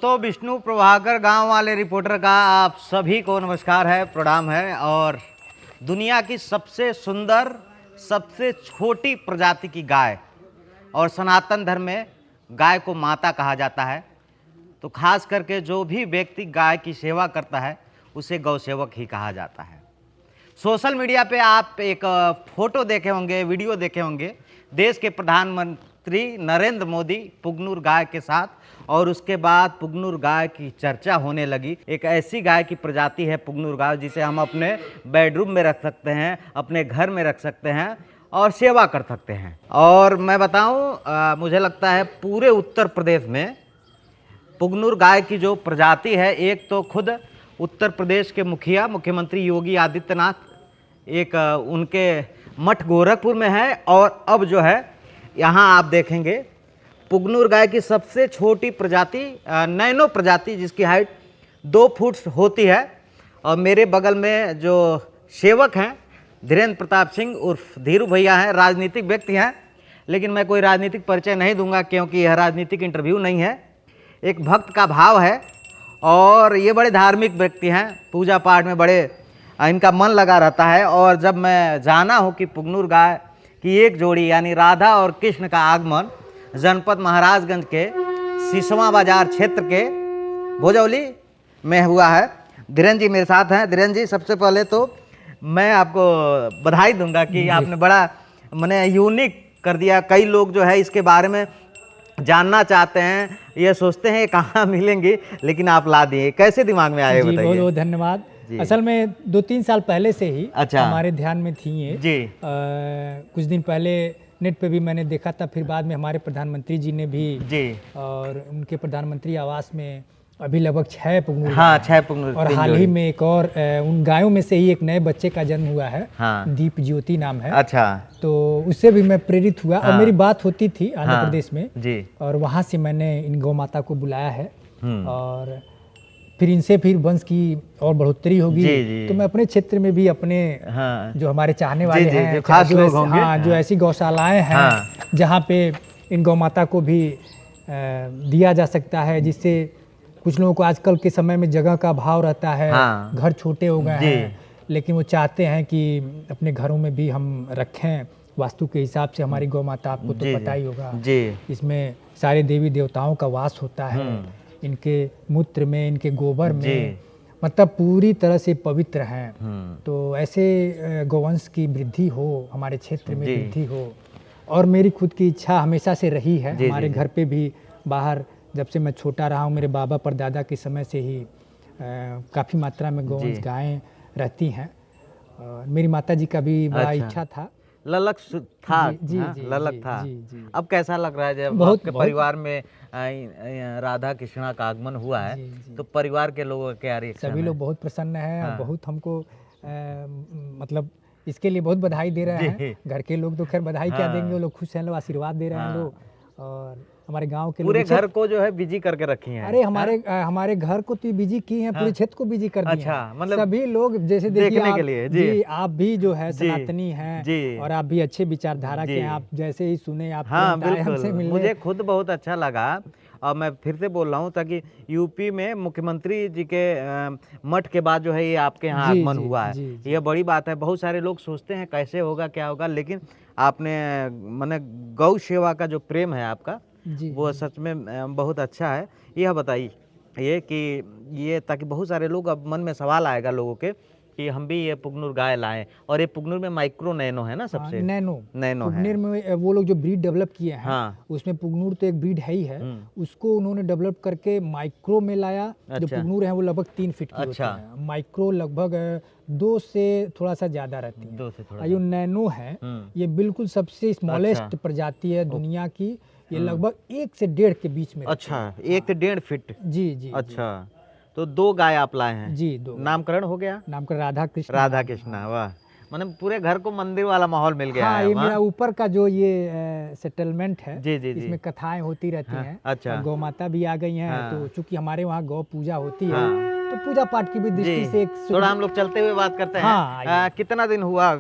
दोस्तों, विष्णु प्रभाकर गांव वाले रिपोर्टर का आप सभी को नमस्कार है, प्रणाम है। और दुनिया की सबसे सुंदर, सबसे छोटी प्रजाति की गाय, और सनातन धर्म में गाय को माता कहा जाता है। तो खास करके जो भी व्यक्ति गाय की सेवा करता है उसे गौ सेवक ही कहा जाता है। सोशल मीडिया पे आप एक फोटो देखे होंगे, वीडियो देखे होंगे, देश के प्रधानमंत्री नरेंद्र मोदी पुगनूर गाय के साथ, और उसके बाद पुगनूर गाय की चर्चा होने लगी। एक ऐसी गाय की प्रजाति है पुगनूर गाय जिसे हम अपने बेडरूम में रख सकते हैं, अपने घर में रख सकते हैं और सेवा कर सकते हैं। और मैं बताऊं, मुझे लगता है पूरे उत्तर प्रदेश में पुगनूर गाय की जो प्रजाति है, एक तो खुद उत्तर प्रदेश के मुख्यमंत्री योगी आदित्यनाथ एक उनके मठ गोरखपुर में है, और अब जो है यहाँ आप देखेंगे पुगनूर गाय की सबसे छोटी प्रजाति नैनो प्रजाति, जिसकी हाइट 2 फुट होती है। और मेरे बगल में जो सेवक हैं धीरेन्द्र प्रताप सिंह उर्फ धीरू भैया हैं, राजनीतिक व्यक्ति हैं, लेकिन मैं कोई राजनीतिक परिचय नहीं दूंगा क्योंकि यह राजनीतिक इंटरव्यू नहीं है। एक भक्त का भाव है और ये बड़े धार्मिक व्यक्ति हैं, पूजा पाठ में बड़े इनका मन लगा रहता है। और जब मैं जाना हो कि पुगनूर गाय की एक जोड़ी यानी राधा और कृष्ण का आगमन जनपद महाराजगंज के सिसवा बाजार क्षेत्र के भोजौली में हुआ है। धीरेन्द्र जी मेरे साथ हैं। धीरेन्द्र जी, सबसे पहले तो मैं आपको बधाई दूंगा कि आपने बड़ा मैंने यूनिक कर दिया। कई लोग जो है इसके बारे में जानना चाहते हैं, ये सोचते हैं कहाँ मिलेंगी, लेकिन आप ला दिए। कैसे दिमाग में आए, बताइए। बहुत बहुत धन्यवाद। असल में 2-3 साल पहले से ही अच्छा हमारे ध्यान में थी ये जी। कुछ दिन पहले नेट पे भी मैंने देखा था, फिर बाद में हमारे प्रधानमंत्री जी ने भी जी, और उनके प्रधानमंत्री आवास में अभी लगभग 6 पुगनूर, हाँ 6 पुगनूर, और हाल ही में एक और उन गायों में से ही एक नए बच्चे का जन्म हुआ है, हाँ, दीप ज्योति नाम है। अच्छा, तो उससे भी मैं प्रेरित हुआ, हाँ, और मेरी बात होती थी आंध्र, हाँ, प्रदेश में जी, और वहाँ से मैंने इन गौ माता को बुलाया है, और फिर इनसे फिर वंश की और बढ़ोतरी होगी। तो मैं अपने क्षेत्र में भी अपने, हाँ, जो हमारे चाहने वाले हैं, जो खास लोग होंगे, हाँ, जो ऐसी गौशालाएं हैं, हाँ, जहाँ पे इन गौ माता को भी दिया जा सकता है, जिससे कुछ लोगों को आजकल के समय में जगह का अभाव रहता है, हाँ, घर छोटे हो गए हैं, लेकिन वो चाहते हैं कि अपने घरों में भी हम रखें वास्तु के हिसाब से। हमारी गौ माता आपको तो पता ही होगा, इसमें सारे देवी देवताओं का वास होता है, इनके मूत्र में, इनके गोबर में, मतलब पूरी तरह से पवित्र हैं। तो ऐसे गौवंश की वृद्धि हो, हमारे क्षेत्र में वृद्धि हो, और मेरी खुद की इच्छा हमेशा से रही है। हमारे घर पे भी बाहर जब से मैं छोटा रहा हूँ, मेरे बाबा परदादा के समय से ही काफ़ी मात्रा में गौवंश गायें रहती हैं। मेरी माता जी का भी बड़ा इच्छा था, ललक था, ललक था। अब कैसा लग रहा है जब आपके परिवार में राधा कृष्णा का आगमन हुआ है? तो परिवार के लोगों का क्या रिएक्शन है? सभी लोग बहुत प्रसन्न हैं, हाँ, और बहुत हमको मतलब इसके लिए बहुत बधाई दे रहे हैं। घर के लोग तो खैर बधाई, हाँ, क्या देंगे, वो लोग खुश हैं, लोग आशीर्वाद दे रहे हैं, लोग। और हमारे गांव के पूरे घर को जो है बिजी करके रखी हैं। अरे हमारे घर को तो बिजी की हैं, पूरे क्षेत्र को बिजी कर दिया। अच्छा, मतलब सभी लोग जैसे देखने के लिए जी, आप भी जो है सनातनी हैं, और आप भी अच्छे विचारधारा के हैं। आप जैसे ही सुने आप, हाँ, बिल्कुल, मुझे खुद बहुत अच्छा लगा। और मैं फिर से बोल रहा हूँ, ताकि यूपी में मुख्यमंत्री जी के मठ के बाद जो है ये आपके यहाँ आगमन हुआ है, ये बड़ी बात है। बहुत सारे लोग सोचते हैं कैसे होगा, क्या होगा, लेकिन आपने माने गौ सेवा का जो प्रेम है आपका, वो सच में बहुत अच्छा है। यह बताइए ये कि ये, ताकि बहुत सारे लोग, अब मन में सवाल आएगा लोगों के कि हम भी ये पुगनूर गाय लाएं, और ये पुगनूर में माइक्रो नैनो है ना, सबसे नैनो पुगनूर में वो लोग जो ब्रीड डेवलप किए हैं, हाँ, उसमें पुगनूर तो एक ब्रीड है ही है, उसको उन्होंने डेवलप करके माइक्रो में लाया। जो पुगनूर है वो लगभग 3 फीट की होती है, माइक्रो लगभग 2 से थोड़ा सा ज्यादा रहती है, 2 से थोड़ा। जो नैनो है ये बिल्कुल सबसे स्मॉलेस्ट प्रजाति है दुनिया की, ये लगभग 1 से 1.5 के बीच में। अच्छा, 1 से 1.5 फीट। जी। अच्छा, तो 2 गाय आप लाए हैं जी, 2। नामकरण हो गया? नामकरण राधा कृष्णा, वाह, मतलब पूरे घर को मंदिर वाला माहौल मिल गया। हाँ, ये मेरा ऊपर का जो ये सेटलमेंट है, जी, इसमें कथाएं होती रहती हैं। अच्छा, गौ माता भी आ गई हैं, हाँ, तो चूंकि हमारे वहाँ गौ पूजा होती है, हाँ, तो पूजा पाठ की भी दृष्टि से थोड़ा हम लोग चलते हुए बात करते हैं। हाँ, कितना दिन हुआ?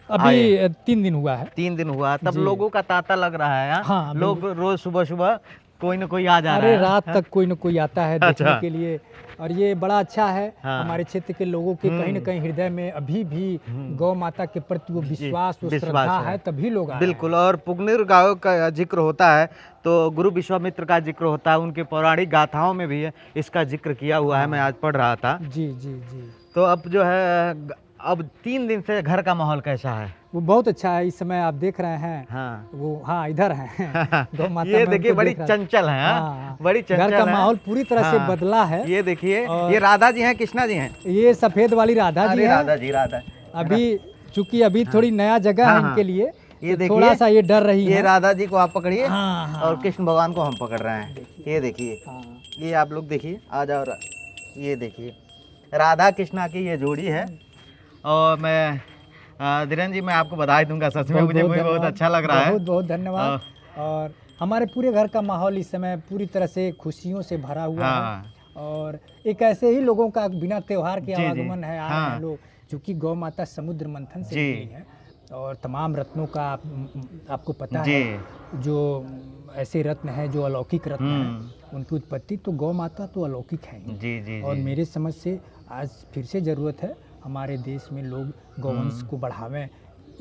अभी 3 दिन हुआ है। 3 दिन हुआ, तब लोगों का तांता लग रहा है। हाँ, लोग रोज सुबह सुबह कोई ना कोई आ जा रहा अरे है। रात तक कोई न कोई आता है देखने अच्छा। के लिए, और ये बड़ा अच्छा है। हाँ। हमारे क्षेत्र के लोगों के कहीं न कहीं हृदय में अभी भी गौ माता के प्रति वो विश्वास, वो श्रद्धा है, तभी लोग आ रहे हैं। बिल्कुल। और पुगनिर गायों का जिक्र होता है तो गुरु विश्वामित्र का जिक्र होता है, उनके पौराणिक गाथाओं में भी इसका जिक्र किया हुआ है, मैं आज पढ़ रहा था। जी जी जी। तो अब जो है, अब 3 दिन से घर का माहौल कैसा है? वो बहुत अच्छा है। इस समय आप देख रहे हैं, हाँ। वो हाँ इधर हैं गौ माता। ये मैं देखिए उनको बड़ी देख रहा था। चंचल है। हाँ, बड़ी चंचल घर का है। माहौल पूरी तरह से हाँ। बदला है। ये देखिए, और ये राधा जी हैं, कृष्णा जी हैं? ये सफेद वाली राधा जी अरे है। राधा जी, राधा। अभी चूंकि अभी थोड़ी नया जगह हाँ, है हाँ। इनके लिए, ये तो देखिए, थोड़ा सा ये डर रही ये है। राधा जी को आप पकड़िए, हाँ, हाँ। और कृष्ण भगवान को हम पकड़ रहे हैं। ये देखिए, हाँ। ये आप लोग देखिए, आ जाओ। ये देखिए, राधा कृष्णा की ये जोड़ी है। और मैं धीरेन्द्र जी, मैं आपको बधाई दूंगा, सच में मुझे बहुत अच्छा लग रहा है। बहुत बहुत धन्यवाद। और हमारे पूरे घर का माहौल इस समय पूरी तरह से खुशियों से भरा हुआ है, और एक ऐसे ही लोगों का बिना त्योहार के आगमन है, आ रहे हैं लोग, क्योंकि गौ माता समुद्र मंथन से मिली है, और तमाम रत्नों का आपको पता है, जो ऐसे रत्न हैं जो अलौकिक रत्न हैं, उनकी उत्पत्ति तो गौ माता तो अलौकिक है ही। जी। और मेरे समझ से आज फिर से ज़रूरत है हमारे देश में लोग गौवंश को बढ़ावें।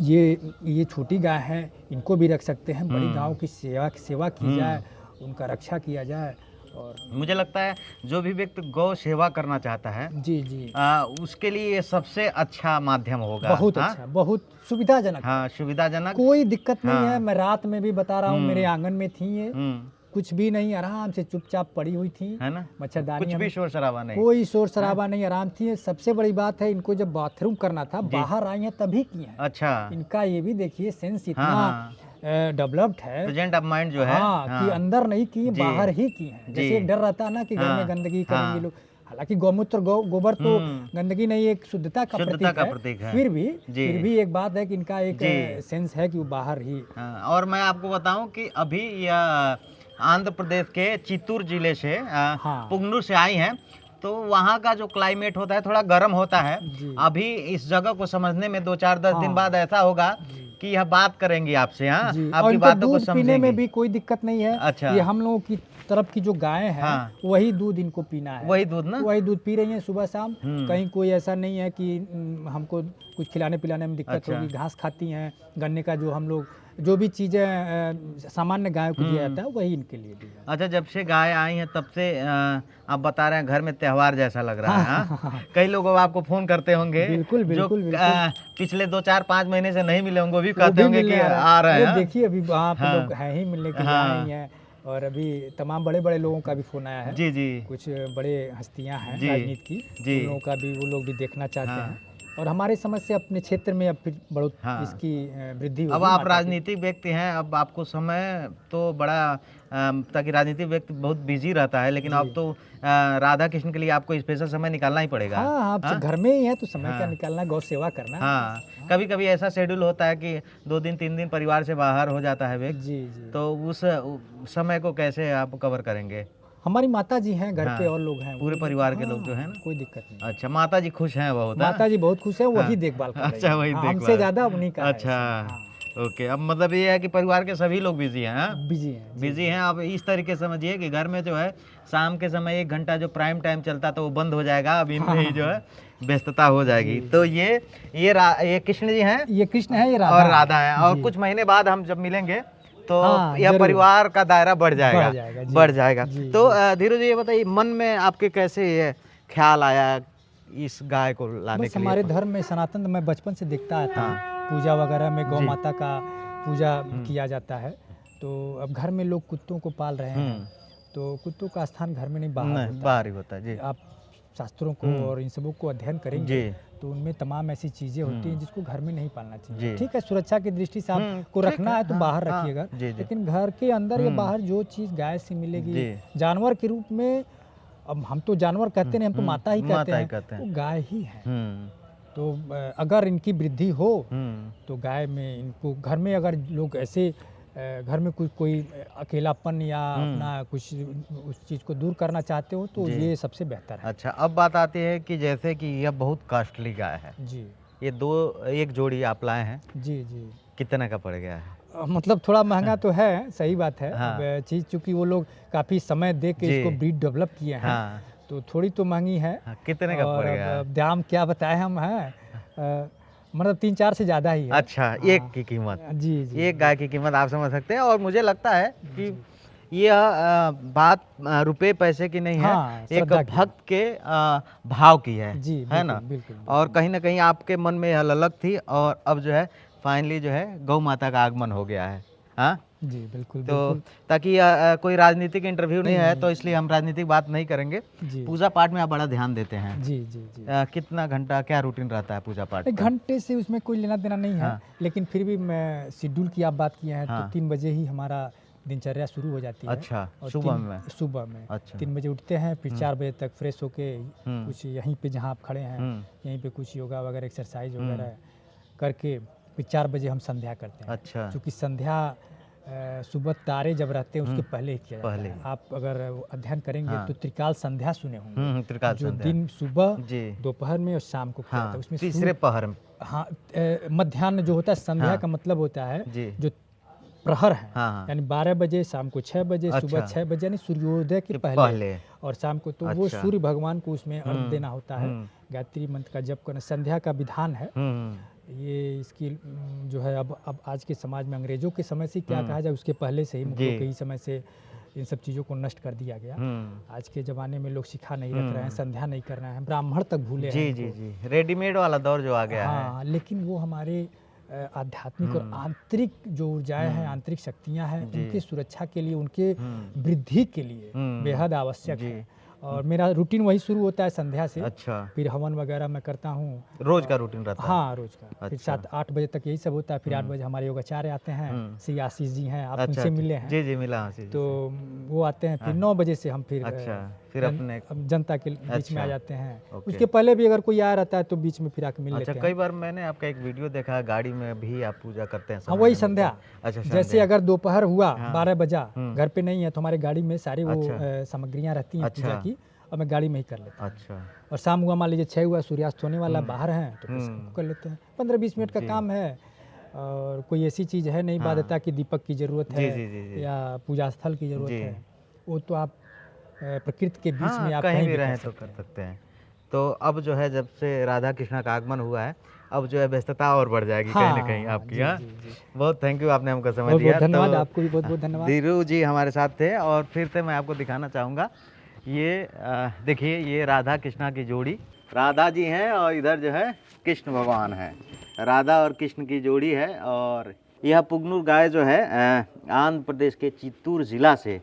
ये छोटी गाय है, इनको भी रख सकते हैं। बड़ी गायों की सेवा की जाए, उनका रक्षा किया जाए। और मुझे लगता है जो भी व्यक्ति गौ सेवा करना चाहता है, जी जी, उसके लिए ये सबसे अच्छा माध्यम होगा। बहुत अच्छा, बहुत सुविधाजनक। हाँ, सुविधाजनक, कोई दिक्कत नहीं है। मैं रात में भी बता रहा हूँ, मेरे आंगन में थी ये, कुछ भी नहीं, आराम से चुपचाप पड़ी हुई थी, है ना? मच्छरदानी, कुछ भी शोर शराबा नहीं, कोई शोर शराबा नहीं, आराम थी। सबसे बड़ी बात है, इनको जब बाथरूम करना था, बाहर आई हैं तभी की हैं। अच्छा। इनका ये भी देखिए सेंस इतना डेवलप्ड है, प्रेजेंट ऑफ माइंड जो है, कि अंदर नहीं की, बाहर ही की है। जैसे एक डर रहता है ना कि घर में गंदगी करेंगे लोग, हालांकि गौमूत्र गोबर तो गंदगी नहीं, एक शुद्धता का प्रतीक है। फिर भी एक बात है कि इनका एक सेंस है कि वो बाहर ही। और मैं आपको बताऊं कि अभी यह आंध्र प्रदेश के चित्तूर जिले से पुगनूर से आई हैं, तो वहाँ का जो क्लाइमेट होता है थोड़ा गर्म होता है। अभी इस जगह को समझने में 2-4-10 दिन बाद ऐसा होगा कि यह बात करेंगी आपसे। हाँ, आपकी बातों को समझेंगी। पीने में भी कोई दिक्कत नहीं है। अच्छा। ये हम लोगों की तरफ की जो गाय है, वही दूध इनको पीना है। वही दूध ना, वही दूध पी रही हैं सुबह शाम। कहीं कोई ऐसा नहीं है कि हमको कुछ खिलाने पिलाने में दिक्कत होगी। घास खाती हैं, गन्ने का जो हम लोग जो भी चीज़ें सामान्य गायों को दिया जाता है, वही इनके लिए भी है। अच्छा, जब से गाय आई हैं तब से आप बता रहे हैं घर में त्योहार जैसा लग रहा है। कई लोग आपको फोन करते होंगे, बिल्कुल बिल्कुल, पिछले 2-4-5 महीने से नहीं मिले होंगे, वो भी कहते होंगे कि आ रहे हैं। देखिए अभी वहाँ पे लोग हैं ही, मिलने के लिए आए ही हैं। और अभी तमाम बड़े बड़े लोगों का भी फोन आया है। जी। कुछ बड़े हस्तियां हैं राजनीति की, उन लोगों का भी, वो लोग भी देखना चाहते हैं। और हमारे समझ से अपने क्षेत्र में अब फिर बहुत इसकी वृद्धि होगी। अब आप राजनीतिक व्यक्ति हैं, अब आपको समय तो बड़ा, ताकि राजनीतिक व्यक्ति बहुत बिजी रहता है, लेकिन अब तो राधा कृष्ण के लिए आपको स्पेशल समय निकालना ही पड़ेगा। आप घर में ही है तो समय क्या निकालना, गौ सेवा करना। कभी कभी ऐसा शेड्यूल होता है कि 2 दिन 3 दिन परिवार से बाहर हो जाता है व्यक्ति। जी, तो उस समय को कैसे आप कवर करेंगे? हमारी माता जी हैं घर पे, और लोग हैं, पूरे परिवार के लोग जो है ना, कोई दिक्कत नहीं। अच्छा, माता जी खुश हैं बहुत? माता जी बहुत खुश है, वही देखभाल कर रही है। अच्छा, वही देखभाल, हमसे ज्यादा उन्हीं का। अच्छा, ओके। अब मतलब ये है कि परिवार के सभी लोग बिजी हैं। बिजी हैं। अब इस तरीके समझिए कि घर में जो है शाम के समय 1 घंटा जो प्राइम टाइम चलता था वो बंद हो जाएगा। अब इनमें ही जो है व्यस्तता हो जाएगी। तो ये कृष्ण जी हैं, ये कृष्ण है, ये राधा है। और कुछ महीने बाद हम जब मिलेंगे तो यह परिवार का दायरा बढ़ जाएगा। तो धीरू जी, ये बताइए, मन में आपके कैसे ये ख्याल आया इस गाय को लाने के लिए? हमारे धर्म में सनातन, मैं बचपन से देखता आता हूँ, पूजा वगैरह में गौ माता का पूजा किया जाता है। तो अब घर में लोग कुत्तों को पाल रहे हैं, तो कुत्तों का स्थान घर में नहीं, बाहर ही होता है। जी, आप शास्त्रों को और इन सबों को अध्ययन करेंगे तो उनमें तमाम ऐसी चीजें होती हैं जिसको घर में नहीं पालना चाहिए। ठीक है, सुरक्षा की दृष्टि से आपको रखना है तो बाहर रखिएगा, लेकिन घर के अंदर या बाहर जो चीज गाय से मिलेगी जानवर के रूप में, अब हम तो जानवर कहते नहीं, हम तो माता ही कहते हैं, वो गाय ही है। तो अगर इनकी वृद्धि हो तो गाय में, इनको घर में अगर लोग ऐसे घर में कोई अकेलापन या अपना कुछ उस चीज़ को दूर करना चाहते हो तो ये सबसे बेहतर है। अच्छा, अब बात आती है कि जैसे कि यह बहुत कॉस्टली गाय है। जी, ये एक जोड़ी आप लाए हैं। जी, कितने का पड़ गया है? मतलब थोड़ा महंगा तो है, सही बात है। हाँ। चीज़ चूँकि वो लोग काफ़ी समय दे के इसको ब्रीड डेवलप किए हैं, हाँ। तो थोड़ी तो महंगी है। हाँ, कितने का पड़ गया? अब दाम क्या बताएं हम हैं, मतलब 3-4 से ज़्यादा ही है। अच्छा, एक की कीमत? जी जी, एक गाय की कीमत आप समझ सकते हैं। और मुझे लगता है कि यह बात रुपए पैसे की नहीं है, हाँ, एक भक्त के भाव की है बिल्कुल, ना? बिल्कुल। और कहीं ना कहीं आपके मन में यह ललक थी और अब जो है फाइनली जो है गौ माता का आगमन हो गया है। हाँ जी, बिल्कुल, तो बिल्कुल। ताकि कोई राजनीतिक इंटरव्यू नहीं है, तो इसलिए हम राजनीतिक बात नहीं करेंगे। पूजा पाठ में आप बड़ा ध्यान देते हैं। जी जी जी। कितना घंटा क्या रूटीन रहता है पूजा पाठ का? घंटे से उसमें कोई लेना देना नहीं है, लेकिन फिर भी मैं शेड्यूल की आप बात किए हैं, तो 3 बजे ही हमारा दिनचर्या शुरू हो जाती है। अच्छा, और सुबह में? सुबह में। अच्छा। 3 बजे उठते हैं, फिर 4 बजे तक फ्रेश होके कुछ यहीं पे जहाँ आप खड़े हैं, यहीं पे कुछ योगा वगैरह, एक्सरसाइज वगैरह करके फिर 4 बजे हम संध्या करते हैं। अच्छा। क्योंकि संध्या सुबह तारे जब रहते हैं उसके पहले ही किया जाता है। आप अगर अध्ययन करेंगे तो त्रिकाल संध्या सुने होंगे, त्रिकाल जो संध्या दिन सुबह, दोपहर में और शाम को किया जाता है। उसमें तीसरे पहर में। हाँ, मध्याह्न जो होता है, संध्या का मतलब होता है जो प्रहर है, यानी 12 बजे, शाम को 6 बजे, सुबह 6 बजे, यानी सूर्योदय के पहले और शाम को, तो वो सूर्य भगवान को उसमें अर्घ देना होता है। गायत्री मंत्र का जप करना संध्या का विधान है। ये इसकी जो है अब आज के समाज में अंग्रेजों के समय से क्या कहा जाए, उसके पहले से ही मुगलों के ही समय से इन सब चीज़ों को नष्ट कर दिया गया। आज के ज़माने में लोग सिखा नहीं रख रहे हैं, संध्या नहीं कर रहे हैं, ब्राह्मण तक भूले हैं। जी जी जी, रेडीमेड वाला दौर जो आ गया है। हाँ, लेकिन वो हमारे आध्यात्मिक और आंतरिक जो ऊर्जाएं हैं, आंतरिक शक्तियां हैं, उनकी सुरक्षा के लिए, उनके वृद्धि के लिए बेहद आवश्यक है। और मेरा रूटीन वही शुरू होता है संध्या से। अच्छा। फिर हवन वगैरह मैं करता हूँ। रोज का रूटीन रहता है? हाँ, रोज का। अच्छा। फिर 7-8 बजे तक यही सब होता है। फिर 8 बजे हमारे योगाचार्य आते हैं, श्री आशीष जी हैं, आप उनसे मिले हैं? जी जी, मिला आशीष। तो वो आते हैं, फिर 9 बजे से हम फिर अपने जनता के बीच में आ जाते हैं। उसके पहले भी अगर कोई आया रहता है तो बीच में फिर आके मिल लेते हैं। कई बार मैंने आपका एक वीडियो देखा है, गाड़ी में भी आप पूजा करते हैं? हाँ, वही संध्या। अच्छा, जैसे अगर दोपहर हुआ 12 बजा, घर पे नहीं है, तो हमारे गाड़ी में सारी वो सामग्रियाँ रहती हैं पूजा की, और मैं गाड़ी में ही कर लेता हूँ। अच्छा। और शाम हुआ, मान लीजिए 6 हुआ, सूर्यास्त होने वाला, बाहर हैं तो कर लेते हैं। 15-20 मिनट का काम है, और कोई ऐसी चीज़ है नहीं बाध्यता कि दीपक की ज़रूरत है या पूजा स्थल की ज़रूरत है। वो तो आप प्रकृति के बीच में आप कहीं भी रहें तो कर सकते हैं। तो अब जो है, जब से राधा कृष्णा का आगमन हुआ है, अब जो है व्यस्तता और बढ़ जाएगी कहीं ना कहीं आपकी। बहुत थैंक यू, आपने हमको समय दिया। धन्यवाद, आपको भी बहुत बहुत धन्यवाद। धीरू जी हमारे साथ थे। और फिर से मैं आपको दिखाना चाहूँगा, ये देखिए, ये राधा कृष्णा की जोड़ी, राधा जी हैं और इधर जो है कृष्ण भगवान है। राधा और कृष्ण की जोड़ी है। और यह पुगनूर गाय जो है आंध्र प्रदेश के चित्तूर ज़िला से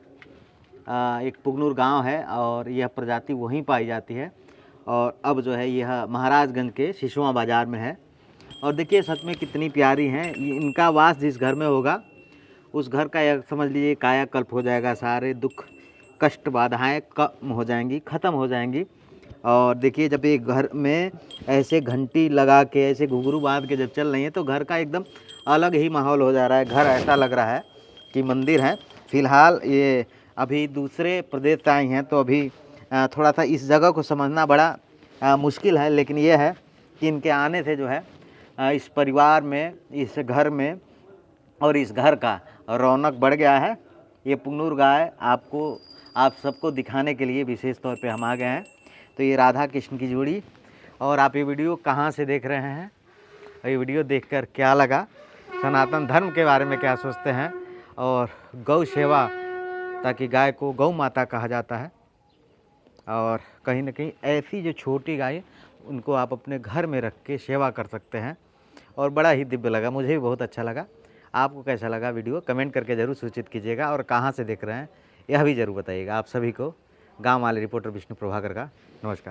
एक पुगनूर गांव है, और यह प्रजाति वहीं पाई जाती है। और अब जो है यह महाराजगंज के सिसवा बाज़ार में है। और देखिए सच में कितनी प्यारी हैं। इनका वास जिस घर में होगा, उस घर का यह समझ लीजिए कायाकल्प हो जाएगा। सारे दुख कष्ट बाधाएं कम हो जाएंगी, ख़त्म हो जाएंगी। और देखिए, जब एक घर में ऐसे घंटी लगा के, ऐसे घुंघरू बांध के जब चल रही है, तो घर का एकदम अलग ही माहौल हो जा रहा है। घर ऐसा लग रहा है कि मंदिर है। फ़िलहाल ये अभी दूसरे प्रदेश से आई हैं, तो अभी थोड़ा सा इस जगह को समझना बड़ा मुश्किल है। लेकिन ये है कि इनके आने से जो है इस परिवार में, इस घर में और इस घर का रौनक बढ़ गया है। ये पुगनूर गाय आप सबको दिखाने के लिए विशेष तौर पे हम आ गए हैं। तो ये राधा कृष्ण की जोड़ी। और आप ये वीडियो कहाँ से देख रहे हैं, ये वीडियो देखकर क्या लगा, सनातन धर्म के बारे में क्या सोचते हैं, और गौ सेवा, ताकि गाय को गौ माता कहा जाता है। और कहीं ना कहीं ऐसी जो छोटी गाय, उनको आप अपने घर में रख के सेवा कर सकते हैं। और बड़ा ही दिव्य लगा, मुझे भी बहुत अच्छा लगा। आपको कैसा लगा वीडियो, कमेंट करके ज़रूर सूचित कीजिएगा। और कहाँ से देख रहे हैं यह भी ज़रूर बताइएगा। आप सभी को गांव वाले रिपोर्टर विष्णु प्रभाकर का नमस्कार।